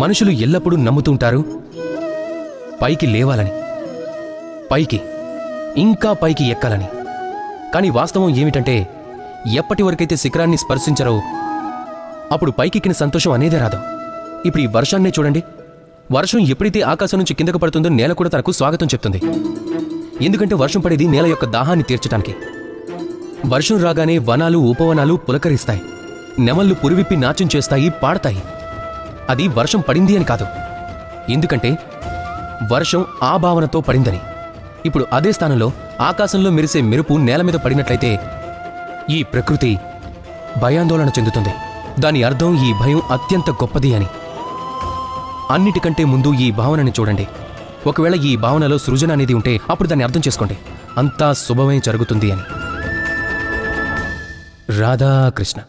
మనుషులు ఎల్లప్పుడూ నమ్ముతుంటారు పైకి లేవాలని, పైకి ఇంకా పైకి ఎక్కాలని. కానీ వాస్తవం ఏమిటంటే ఎప్పటి వరకైతే శిఖరాన్ని స్పర్శించరో అప్పుడు పైకెక్కిన సంతోషం అనేదే రాదు. ఇప్పుడు ఈ వర్షాన్నే చూడండి. వర్షం ఎప్పుడైతే ఆకాశం నుంచి కిందకు పడుతుందో నేల కూడా తనకు స్వాగతం చెప్తుంది. ఎందుకంటే వర్షం పడేది నేల యొక్క దాహాన్ని తీర్చడానికి. వర్షం రాగానే వనాలు ఉపవనాలు పులకరిస్తాయి, నెమళ్ళు పురివిప్పి నాట్యం చేస్తాయి, పాడతాయి. అది వర్షం పడింది అని కాదు, ఎందుకంటే వర్షం ఆ భావనతో పడిందని. ఇప్పుడు అదే స్థానంలో ఆకాశంలో మెరిసే మెరుపు నేల మీద పడినట్లయితే ఈ ప్రకృతి భయాందోళన చెందుతుంది. దాని అర్థం ఈ భయం అత్యంత గొప్పది అని. అన్నిటికంటే ముందు ఈ భావనని చూడండి. ఒకవేళ ఈ భావనలో సృజన అనేది ఉంటే అప్పుడు దాన్ని అర్థం చేసుకోండి, అంతా శుభమే జరుగుతుంది అని. రాధాకృష్ణ.